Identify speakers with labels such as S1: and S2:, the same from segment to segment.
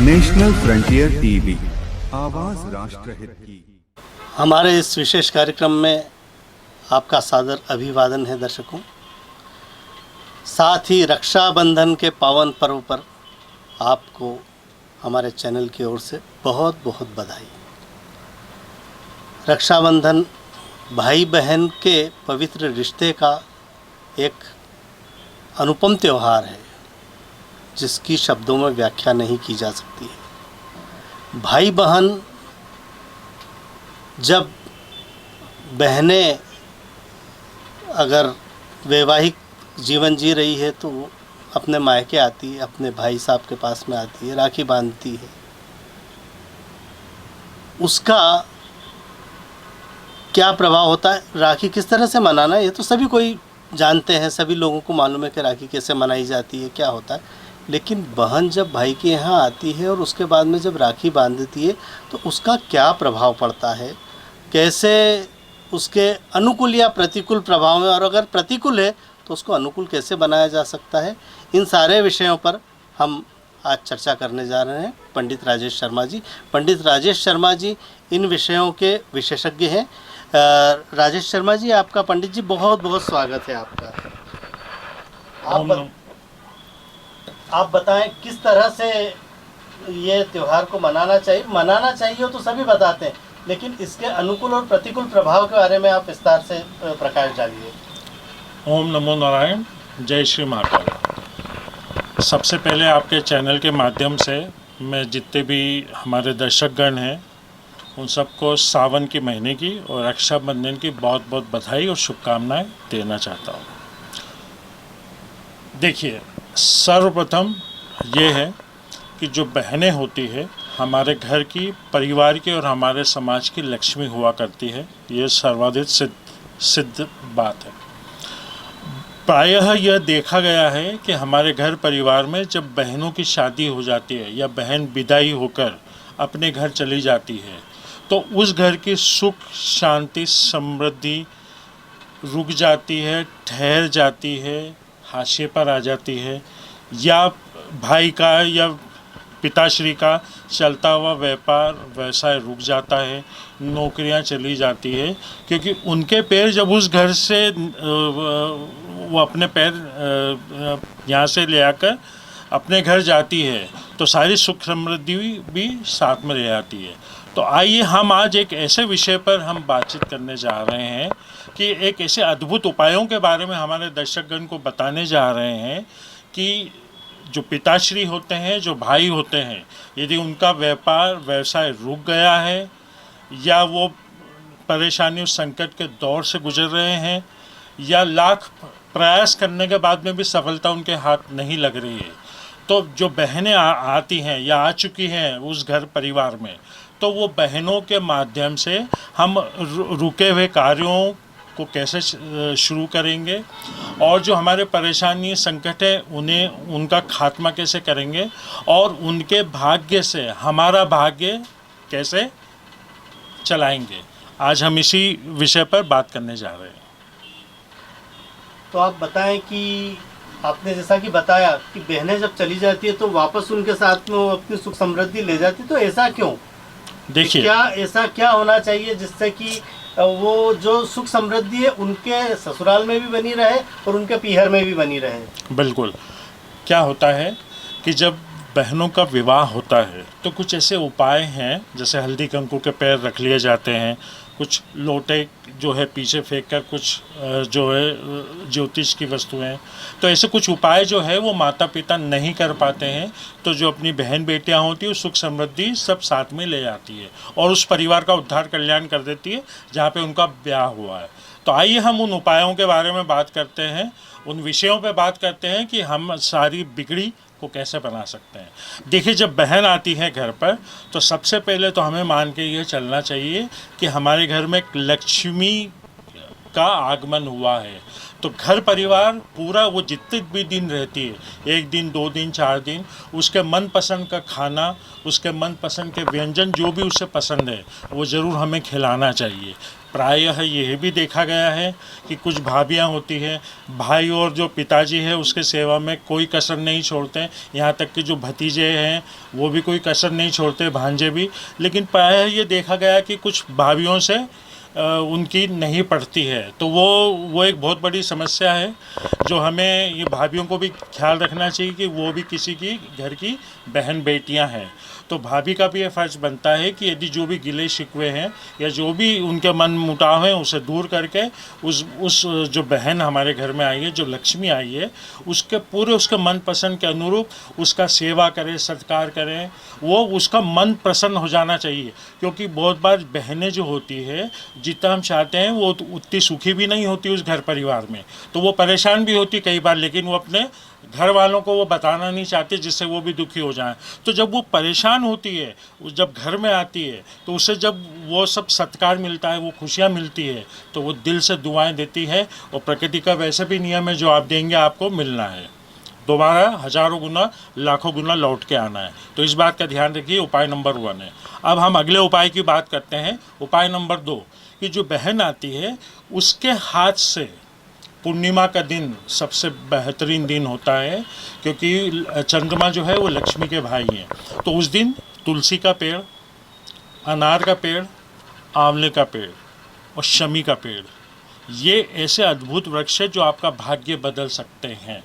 S1: National frontier TV, आवाज राष्ट्रहित की।
S2: हमारे इस विशेष कार्यक्रम में आपका सादर अभिवादन है दर्शकों। साथ ही रक्षाबंधन के पावन पर्व पर आपको हमारे चैनल की ओर से बहुत बहुत बधाई। रक्षाबंधन भाई बहन के पवित्र रिश्ते का एक अनुपम त्यौहार है जिसकी शब्दों में व्याख्या नहीं की जा सकती है। भाई बहन जब बहनें अगर वैवाहिक जीवन जी रही है तो वो अपने मायके आती है, अपने भाई साहब के पास में आती है, राखी बांधती है। उसका क्या प्रभाव होता है, राखी किस तरह से मनाना है, ये तो सभी कोई जानते हैं, सभी लोगों को मालूम है कि राखी कैसे मनाई जाती है, क्या होता है। लेकिन बहन जब भाई के यहाँ आती है और उसके बाद में जब राखी बांधती है तो उसका क्या प्रभाव पड़ता है, कैसे उसके अनुकूल या प्रतिकूल प्रभाव में, और अगर प्रतिकूल है तो उसको अनुकूल कैसे बनाया जा सकता है, इन सारे विषयों पर हम आज चर्चा करने जा रहे हैं। पंडित राजेश शर्मा जी, पंडित राजेश शर्मा जी इन विषयों के विशेषज्ञ हैं। राजेश शर्मा जी, आपका पंडित जी बहुत बहुत स्वागत है आपका। आप बताएं किस तरह से ये त्यौहार को मनाना चाहिए। मनाना चाहिए तो सभी बताते हैं, लेकिन इसके अनुकूल और प्रतिकूल प्रभाव के बारे में आप विस्तार से प्रकाश डालिए।
S3: ओम नमो नारायण, जय श्री महाकाल। सबसे पहले आपके चैनल के माध्यम से मैं जितने भी हमारे दर्शकगण हैं उन सबको सावन के महीने की और रक्षाबंधन की बहुत बहुत बधाई और शुभकामनाएं देना चाहता हूँ। देखिए, सर्वप्रथम ये है कि जो बहनें होती है हमारे घर की, परिवार की और हमारे समाज की लक्ष्मी हुआ करती है। ये सर्वाधिक सिद्ध बात है। प्रायः यह देखा गया है कि हमारे घर परिवार में जब बहनों की शादी हो जाती है या बहन विदाई होकर अपने घर चली जाती है तो उस घर की सुख शांति समृद्धि रुक जाती है, ठहर जाती है, हाशिए पर आ जाती है, या भाई का या पिताश्री का चलता हुआ व्यापार व्यवसाय रुक जाता है, नौकरियां चली जाती है, क्योंकि उनके पैर जब उस घर से वो अपने पैर यहाँ से ले आकर अपने घर जाती है तो सारी सुख समृद्धि भी साथ में ले आती है। तो आइए हम आज एक ऐसे विषय पर हम बातचीत करने जा रहे हैं कि एक ऐसे अद्भुत उपायों के बारे में हमारे दर्शकगण को बताने जा रहे हैं कि जो पिताश्री होते हैं, जो भाई होते हैं, यदि उनका व्यापार व्यवसाय रुक गया है या वो परेशानियों संकट के दौर से गुजर रहे हैं या लाख प्रयास करने के बाद में भी सफलता उनके हाथ नहीं लग रही है, तो जो बहनें आती हैं या आ चुकी हैं उस घर परिवार में, तो वो बहनों के माध्यम से हम रुके हुए कार्यों को कैसे शुरू करेंगे और जो हमारे परेशानी संकट है उन्हें उनका खात्मा कैसे करेंगे और उनके भाग्य से हमारा भाग्य कैसे चलाएंगे। आज हम इसी विषय पर बात करने जा रहे हैं।
S2: तो आप बताएं कि आपने जैसा कि बताया कि बहनें जब चली जाती है तो वापस उनके साथ में वो अपनी सुख समृद्धि ले जाती है, तो ऐसा क्यों?
S3: देखिए,
S2: ऐसा क्या होना चाहिए जिससे कि वो जो सुख समृद्धि है उनके ससुराल में भी बनी रहे और उनके पीहर में भी बनी रहे?
S3: बिल्कुल। क्या होता है कि जब बहनों का विवाह होता है तो कुछ ऐसे उपाय हैं, जैसे हल्दी कुंकू के पैर रख लिए जाते हैं, कुछ लोटे जो है पीछे फेंक कर कुछ जो है ज्योतिष की वस्तुएं, तो ऐसे कुछ उपाय जो है वो माता पिता नहीं कर पाते हैं, तो जो अपनी बहन बेटियां होती है सुख समृद्धि सब साथ में ले आती है और उस परिवार का उद्धार कल्याण कर देती है जहाँ पे उनका ब्याह हुआ है। तो आइए हम उन उपायों के बारे में बात करते हैं, उन विषयों पे बात करते हैं कि हम सारी बिगड़ी को कैसे बना सकते हैं। देखिए, जब बहन आती है घर पर तो सबसे पहले तो हमें मान के ये चलना चाहिए कि हमारे घर में एक लक्ष्मी का आगमन हुआ है। तो घर परिवार पूरा वो जितने भी दिन रहती है, 1 दिन 2 दिन 4 दिन, उसके मनपसंद का खाना, उसके मनपसंद के व्यंजन जो भी उसे पसंद है वो ज़रूर हमें खिलाना चाहिए। प्रायः यह भी देखा गया है कि कुछ भाभियाँ होती हैं, भाई और जो पिताजी है उसके सेवा में कोई कसर नहीं छोड़ते, यहाँ तक कि जो भतीजे हैं वो भी कोई कसर नहीं छोड़ते, भांजे भी। लेकिन प्रायः ये देखा गया कि कुछ भाभियों से उनकी नहीं पड़ती है। तो वो एक बहुत बड़ी समस्या है जो हमें ये भाभियों को भी ख्याल रखना चाहिए कि वो भी किसी की घर की बहन बेटियां हैं। तो भाभी का भी ये फ़र्ज़ बनता है कि यदि जो भी गिले शिकवे हैं या जो भी उनके मन मुटाव हैं उसे दूर करके उस जो बहन हमारे घर में आई है, जो लक्ष्मी आई है, उसके मन पसंद के अनुरूप उसका सेवा करें, सत्कार करें। वो उसका मन प्रसन्न हो जाना चाहिए, क्योंकि बहुत बार बहनें जो होती है जितना हम चाहते हैं वो उतनी सुखी भी नहीं होती उस घर परिवार में। तो वो परेशान भी होती कई बार, लेकिन वो अपने घर वालों को वो बताना नहीं चाहती जिससे वो भी दुखी हो जाएं। तो जब वो परेशान होती है, जब घर में आती है, तो उसे जब वो सब सत्कार मिलता है, वो खुशियाँ मिलती है, तो वो दिल से दुआएं देती है। और प्रकृति का वैसे भी नियम है, जो आप देंगे आपको मिलना है, दोबारा हजारों गुना लाखों गुना लौट के आना है। तो इस बात का ध्यान रखिए। उपाय नंबर 1 है। अब हम अगले उपाय की बात करते हैं, उपाय नंबर 2, कि जो बहन आती है उसके हाथ से पूर्णिमा का दिन सबसे बेहतरीन दिन होता है, क्योंकि चंद्रमा जो है वो लक्ष्मी के भाई हैं। तो उस दिन तुलसी का पेड़, अनार का पेड़, आंवले का पेड़ और शमी का पेड़, ये ऐसे अद्भुत वृक्ष है जो आपका भाग्य बदल सकते हैं।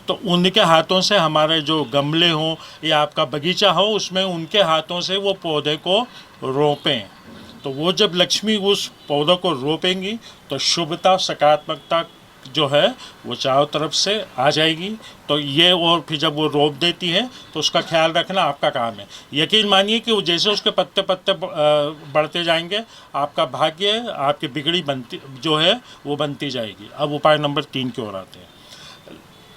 S3: तो उनके हाथों से हमारे जो गमले हों या आपका बगीचा हो, उसमें उनके हाथों से वो पौधे को रोपें। तो वो जब लक्ष्मी उस पौधों को रोपेंगी तो शुभता, सकारात्मकता जो है वो चारों तरफ से आ जाएगी। तो ये, और फिर जब वो रोप देती है तो उसका ख्याल रखना आपका काम है। यकीन मानिए कि वो जैसे उसके पत्ते पत्ते बढ़ते जाएंगे, आपका भाग्य, आपकी बिगड़ी बनती जो है वो बनती जाएगी। अब उपाय नंबर 3 की ओर आते हैं।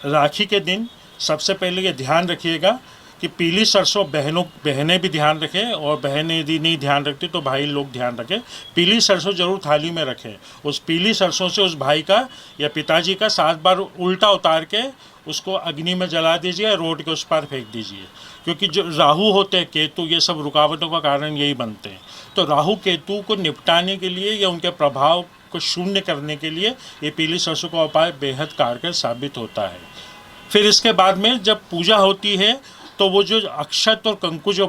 S3: राखी के दिन सबसे पहले ये ध्यान रखिएगा कि पीली सरसों बहनें भी ध्यान रखें, और बहनें यदि नहीं ध्यान रखती तो भाई लोग ध्यान रखें। पीली सरसों जरूर थाली में रखें। उस पीली सरसों से उस भाई का या पिताजी का 7 बार उल्टा उतार के उसको अग्नि में जला दीजिए, रोड के उस पार फेंक दीजिए। क्योंकि जो राहु होते हैं, केतु, ये सब रुकावटों का कारण यही बनते हैं। तो राहु केतु को निपटाने के लिए या उनके प्रभाव को शून्य करने के लिए ये पीली सरसों का उपाय बेहद कारगर साबित होता है। फिर इसके बाद में जब पूजा होती है तो वो जो अक्षत और कंकु जो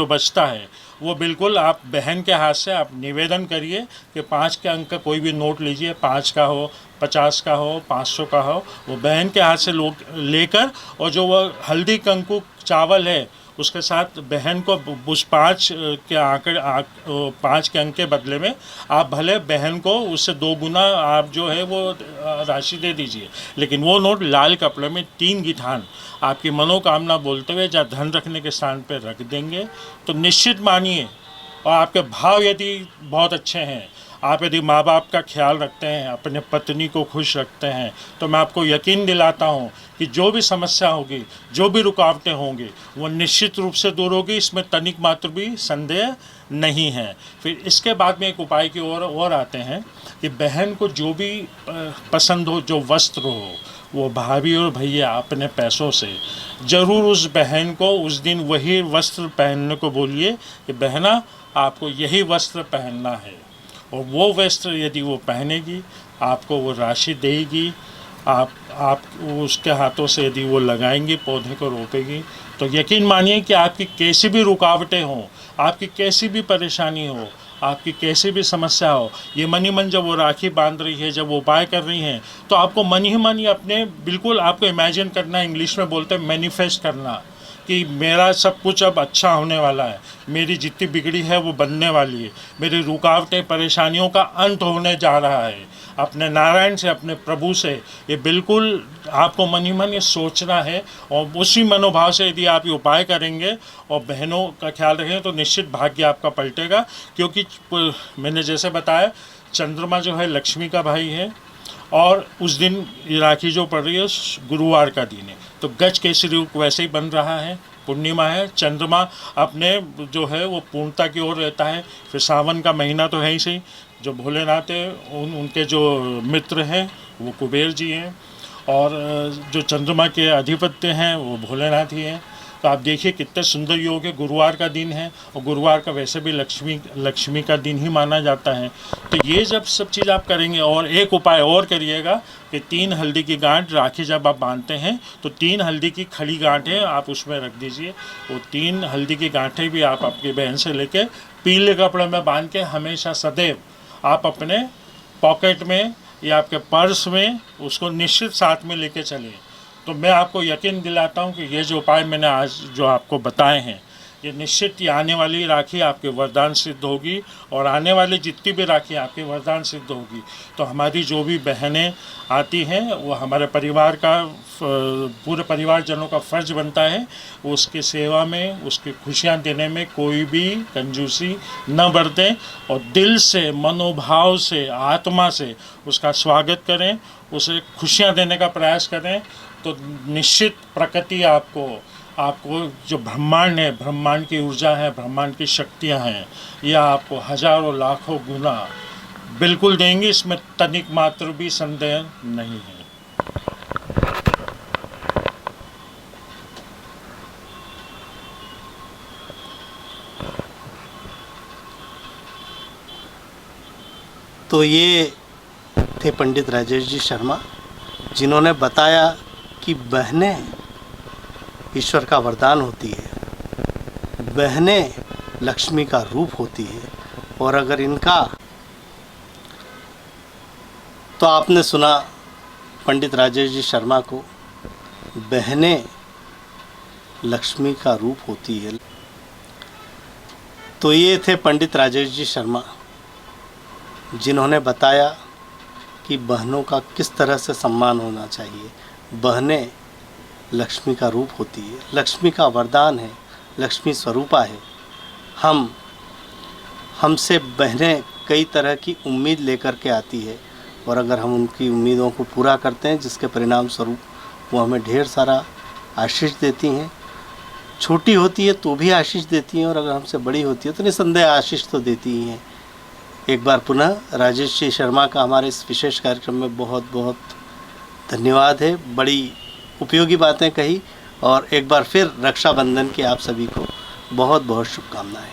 S3: बचता है वो बिल्कुल आप बहन के हाथ से आप निवेदन करिए कि 5 के अंक का कोई भी नोट लीजिए, 5 का हो, 50 का हो, 500 का हो, वो बहन के हाथ से लेकर, और जो वो हल्दी कंकु चावल है उसके साथ बहन को उस 5 के अंक के बदले में आप भले बहन को उससे 2 गुना आप जो है वो राशि दे दीजिए, लेकिन वो नोट लाल कपड़े में 3 गिठान आपकी मनोकामना बोलते हुए जहाँ धन रखने के स्थान पर रख देंगे तो निश्चित मानिए, और आपके भाव यदि बहुत अच्छे हैं, आप यदि माँ बाप का ख्याल रखते हैं, अपने पत्नी को खुश रखते हैं, तो मैं आपको यकीन दिलाता हूँ कि जो भी समस्या होगी, जो भी रुकावटें होंगी, वो निश्चित रूप से दूर होगी। इसमें तनिक मात्र भी संदेह नहीं है। फिर इसके बाद में एक उपाय की ओर आते हैं कि बहन को जो भी पसंद हो, जो वस्त्र हो, वो भाभी और भैया अपने पैसों से ज़रूर उस बहन को उस दिन वही वस्त्र पहनने को बोलिए कि बहना आपको यही वस्त्र पहनना है। और वो वस्त्र यदि वो पहनेगी, आपको वो राशि देगी, आप उसके हाथों से यदि वो लगाएंगी, पौधे को रोपेगी, तो यकीन मानिए कि आपकी कैसी भी रुकावटें हों, आपकी कैसी भी परेशानी हो, आपकी कैसी भी समस्या हो, ये मन ही मन जब वो राखी बांध रही है, जब वो उपाय कर रही हैं, तो आपको मन ही मन ये अपने बिल्कुल आपको इमेजिन करना, इंग्लिश में बोलते हैं मैनिफेस्ट करना, कि मेरा सब कुछ अब अच्छा होने वाला है, मेरी जितनी बिगड़ी है वो बनने वाली है, मेरी रुकावटें, परेशानियों का अंत होने जा रहा है। अपने नारायण से, अपने प्रभु से ये बिल्कुल आपको मन ही मन ये सोचना है, और उसी मनोभाव से यदि आप ये उपाय करेंगे और बहनों का ख्याल रखेंगे तो निश्चित भाग्य आपका पलटेगा। क्योंकि मैंने जैसे बताया, चंद्रमा जो है लक्ष्मी का भाई है, और उस दिन राखी जो पड़ रही है गुरुवार का दिन है, तो गज केसरी रूप वैसे ही बन रहा है, पूर्णिमा है, चंद्रमा अपने जो है वो पूर्णता की ओर रहता है। फिर सावन का महीना तो है ही सही, जो भोलेनाथ है उनके जो मित्र हैं वो कुबेर जी हैं, और जो चंद्रमा के अधिपत्य हैं वो भोलेनाथ ही हैं। तो आप देखिए कितने सुंदर योग है। गुरुवार का दिन है, और गुरुवार का वैसे भी लक्ष्मी का दिन ही माना जाता है। तो ये जब सब चीज़ आप करेंगे, और एक उपाय और करिएगा कि 3 हल्दी की गांठ राखी जब आप बांधते हैं तो 3 हल्दी की खड़ी गांठें आप उसमें रख दीजिए। वो 3 हल्दी की गांठें भी आप आपकी बहन से लेके पीले कपड़े में बांध के हमेशा सदैव आप अपने पॉकेट में या आपके पर्स में उसको निश्चित साथ में लेके चलिए। तो मैं आपको यकीन दिलाता हूँ कि ये जो उपाय मैंने आज जो आपको बताए हैं, ये निश्चित ही आने वाली राखी आपके वरदान सिद्ध होगी, और आने वाली जितनी भी राखी आपके वरदान सिद्ध होगी। तो हमारी जो भी बहनें आती हैं वो हमारे परिवार का, पूरे परिवारजनों का फ़र्ज बनता है उसकी सेवा में, उसकी खुशियाँ देने में कोई भी कंजूसी न बरतें, और दिल से, मनोभाव से, आत्मा से उसका स्वागत करें, उसे खुशियाँ देने का प्रयास करें। तो निश्चित प्रकृति आपको जो ब्रह्मांड है, ब्रह्मांड की ऊर्जा है, ब्रह्मांड की शक्तियाँ हैं, यह आपको हजारों लाखों गुना बिल्कुल देंगी, इसमें तनिक मात्र भी संदेह नहीं है।
S2: तो ये थे पंडित राजेश जी शर्मा, जिन्होंने बताया कि बहनें ईश्वर का वरदान होती है, बहनें लक्ष्मी का रूप होती है, और अगर इनका, तो आपने सुना पंडित राजेश जी शर्मा को, बहनें लक्ष्मी का रूप होती है। तो ये थे पंडित राजेश जी शर्मा, जिन्होंने बताया कि बहनों का किस तरह से सम्मान होना चाहिए। बहनें लक्ष्मी का रूप होती है, लक्ष्मी का वरदान है, लक्ष्मी स्वरूपा है। हमसे बहनें कई तरह की उम्मीद लेकर के आती है, और अगर हम उनकी उम्मीदों को पूरा करते हैं, जिसके परिणाम स्वरूप वो हमें ढेर सारा आशीष देती हैं। छोटी होती है तो भी आशीष देती हैं, और अगर हमसे बड़ी होती है तो निसंदेह आशीष तो देती ही हैं। एक बार पुनः राजेश जी शर्मा का हमारे इस विशेष कार्यक्रम में बहुत बहुत धन्यवाद है। बड़ी उपयोगी बातें कही, और एक बार फिर रक्षाबंधन की आप सभी को बहुत बहुत शुभकामनाएं।